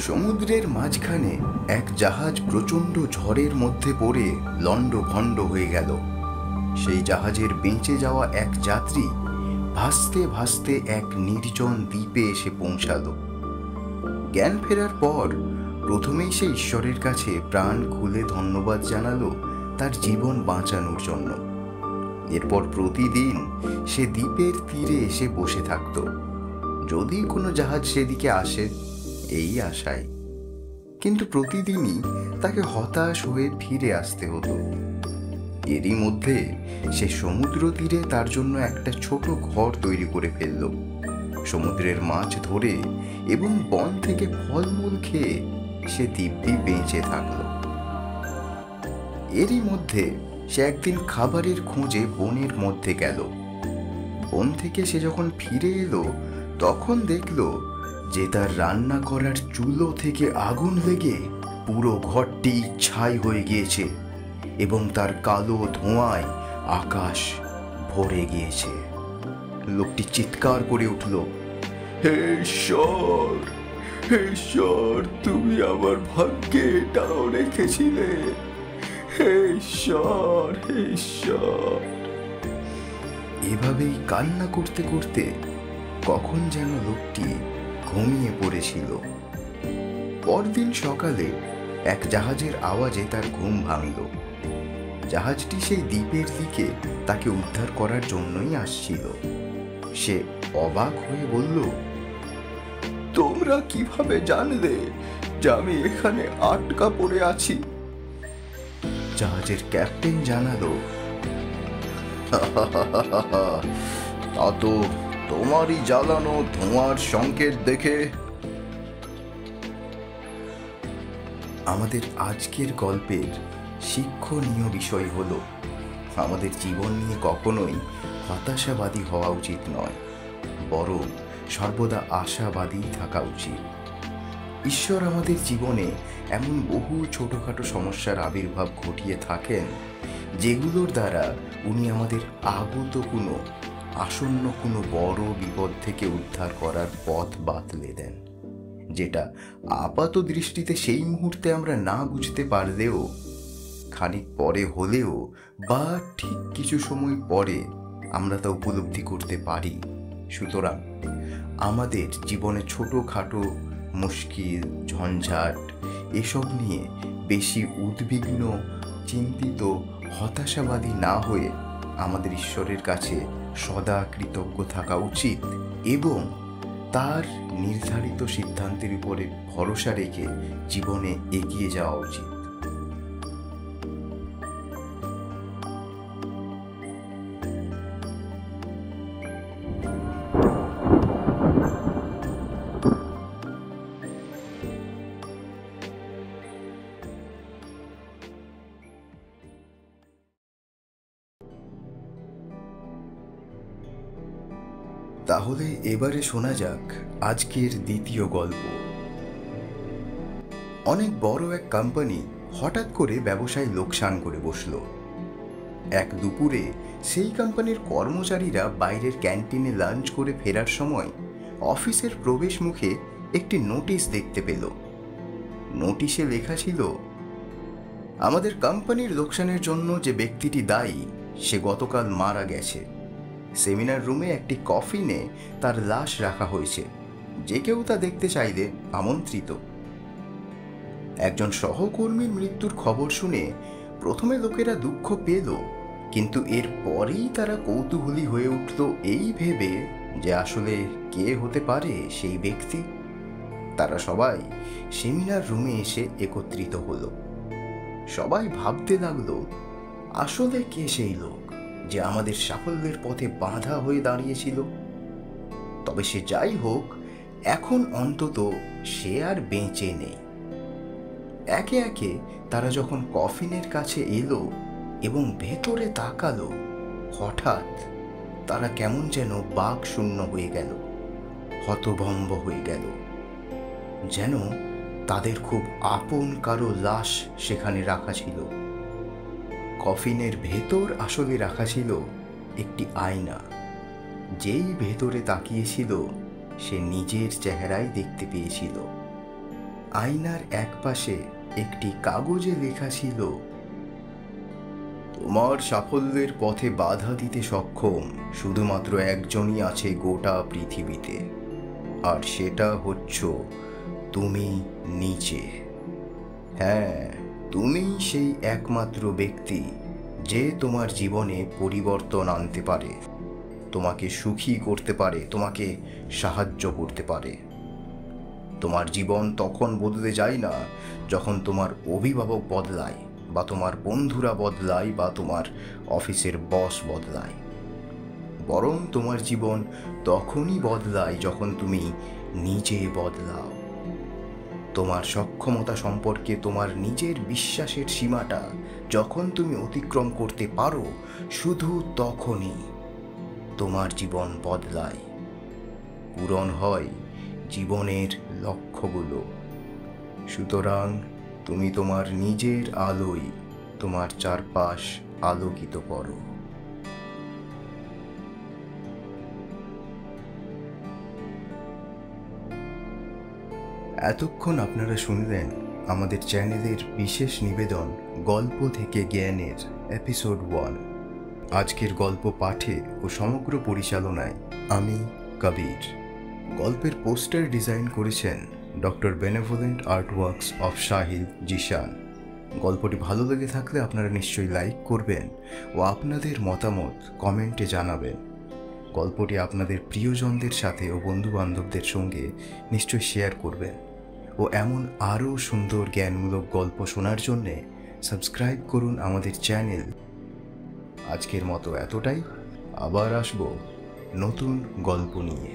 সমুদ্রের মাঝখানে এক জাহাজ প্রচণ্ড ঝড়ের মধ্যে পড়ে লণ্ডভণ্ড হয়ে গেল। সেই জাহাজের বেঁচে যাওয়া এক যাত্রী ভাসতে ভাসতে এক নির্জন দ্বীপে এসে পৌঁছালো। জ্ঞান ফেরার পর প্রথমেই সে ঈশ্বরের কাছে প্রাণ খুলে ধন্যবাদ জানালো তার জীবন বাঁচানোর জন্য। এরপর প্রতিদিন সে দ্বীপের তীরে এসে বসে থাকত, যদি কোনো জাহাজ সেদিকে আসে এই আশায়। কিন্তু প্রতিদিনই তাকে হতাশ হয়ে ফিরে আসতে হতো। এরই মধ্যে সে সমুদ্র তীরে তার জন্য একটা ছোট ঘর তৈরি করে ফেলল। সমুদ্রের মাছ ধরে এবং বন থেকে ফলমূল খেয়ে সে দিব্যি বেঁচে থাকল। এরই মধ্যে সে একদিন খাবারের খোঁজে বনের মধ্যে গেল। বন থেকে সে যখন ফিরে এলো তখন দেখল যে তার রান্না করার চুলো থেকে আগুন লেগে পুরো ঘরটি ছাই হয়ে গিয়েছে এবং তার কালো ধোঁয়ায় আকাশ ভরে গিয়েছে। লোকটি চিৎকার করে উঠল, হে ঈশ্বর, হে ঈশ্বর, তুমি আমার ভাগ্যে এটাও রেখেছিলে। হে ঈশ্বর, হে ঈশ্বর। এভাবেই কান্না করতে করতে কখন যেন লোকটি ঘুমিয়ে পড়েছিল। পরদিন সকালে এক জাহাজের আওয়াজে তার ঘুম ভাঙল। জাহাজটি সেই দ্বীপের দিকে তাকে উদ্ধার করার জন্যই আসছিল। সে অবাক হয়ে বলল, তোমরা কিভাবে জানলে যে আমি এখানে আটকা পড়ে আছি? জাহাজের ক্যাপ্টেন জানালো, তা তো তোমারই জ্বালানো ধোঁয়ার সংকেত দেখে। আমাদের আজকের গল্পের শিক্ষণীয় বিষয় হলো, আমাদের জীবন নিয়ে কখনোই হতাশাবাদী হওয়া উচিত নয়, বরং সর্বদা আশাবাদী থাকা উচিত। ঈশ্বর আমাদের জীবনে এমন বহু ছোটখাটো সমস্যার আবির্ভাব ঘটিয়ে থাকেন, যেগুলোর দ্বারা উনি আমাদের আসন্ন কোনো বড় বিপদ থেকে উদ্ধার করার পথ বাতলে দেন, যেটা আপাত দৃষ্টিতে সেই মুহূর্তে আমরা না বুঝতে পারলেও খানিক পরে হলেও বা ঠিক কিছু সময় পরে আমরা তা উপলব্ধি করতে পারি। সুতরাং আমাদের জীবনে ছোটোখাটো মুশকিল, ঝঞ্ঝাট এসব নিয়ে বেশি উদ্বিগ্ন, চিন্তিত, হতাশাবাদী না হয়ে আমাদের ঈশ্বরের কাছে সদা কৃতজ্ঞ থাকা উচিত এবং তার নির্ধারিত সিদ্ধান্তের উপরে ভরসা রেখে জীবনে এগিয়ে যাওয়া উচিত। তাহলে এবারে শোনা যাক আজকের দ্বিতীয় গল্প। অনেক বড় এক কোম্পানি হঠাৎ করে ব্যবসায় লোকসান করে বসল। এক দুপুরে সেই কোম্পানির কর্মচারীরা বাইরের ক্যান্টিনে লাঞ্চ করে ফেরার সময় অফিসের প্রবেশ মুখে একটি নোটিশ দেখতে পেল। নোটিশে লেখা ছিল, আমাদের কোম্পানির লোকসানের জন্য যে ব্যক্তিটি দায়ী সে গতকাল মারা গেছে। সেমিনার রুমে একটি কফিনে তার লাশ রাখা হয়েছে, যে কেউ তা দেখতে চাইলে আমন্ত্রিত। একজন সহকর্মীর মৃত্যুর খবর শুনে প্রথমে লোকেরা দুঃখ পেল, কিন্তু এর পরেই তারা কৌতূহলী হয়ে উঠল এই ভেবে যে আসলে কে হতে পারে সেই ব্যক্তি। তারা সবাই সেমিনার রুমে এসে একত্রিত হলো। সবাই ভাবতে লাগলো, আসলে কে সেই লোক যে আমাদের সাফল্যের পথে বাধা হয়ে দাঁড়িয়েছিল। তবে সে যাই হোক, এখন অন্তত সে আর বেঁচে নেই। একে একে তারা যখন কফিনের কাছে এলো এবং ভেতরে তাকালো, হঠাৎ তারা কেমন যেন বাক শূন্য হয়ে গেল, হতভম্ব হয়ে গেল, যেন তাদের খুব আপন কারো লাশ সেখানে রাখা ছিল। কফিনের ভেতর আসলে রাখা ছিল একটি আয়না। যেই ভেতরে তাকিয়েছিল সে নিজের চেহারাই দেখতে পেয়েছিল। আয়নার একপাশে একটি কাগজে লেখা ছিল, তোমার সাফল্যের পথে বাধা দিতে সক্ষম শুধুমাত্র একজনই আছে গোটা পৃথিবীতে, আর সেটা হচ্ছ তুমি নিজে। হ্যাঁ, তুমি সেই একমাত্র ব্যক্তি যে তোমার জীবনে পরিবর্তন আনতে পারে, তোমাকে সুখী করতে পারে, তোমাকে সাহায্য করতে পারে। তোমার জীবন তখন বদলে যায় না যখন তোমার অভিভাবক বদলায়, বা তোমার বন্ধুরা বদলায়, বা তোমার অফিসের বস বদলায়। বরং তোমার জীবন তখনই বদলায় যখন তুমি নিজে বদলাও। তোমার সক্ষমতা সম্পর্কে তোমার নিজের বিশ্বাসের সীমাটা যখন তুমি অতিক্রম করতে পারো, শুধু তখনই তোমার জীবন বদলায়, পূরণ হয় জীবনের লক্ষ্যগুলো। সুতরাং তুমি তোমার নিজের আলোয় তোমার চারপাশ আলোকিত করো। এতক্ষণ আপনারা শুনলেন আমাদের চ্যানেলের বিশেষ নিবেদন গল্প থেকে জ্ঞানের এপিসোড 1। আজকের গল্প পাঠে ও সমগ্র পরিচালনায় আমি কবির। গল্পের পোস্টার ডিজাইন করেছেন ডক্টর বেনেভোলেন্ট আর্টওয়ার্কস অফ শাহিল জিশান। গল্পটি ভালো লেগে থাকলে আপনারা নিশ্চয়ই লাইক করবেন ও আপনাদের মতামত কমেন্টে জানাবেন। গল্পটি আপনাদের প্রিয়জনদের সাথে ও বন্ধুবান্ধবদের সঙ্গে নিশ্চয়ই শেয়ার করবেন। ও এমন আরও সুন্দর জ্ঞানমূলক গল্প শোনার জন্যে সাবস্ক্রাইব করুন আমাদের চ্যানেল। আজকের মতো এতটাই, আবার আসবো নতুন গল্প নিয়ে।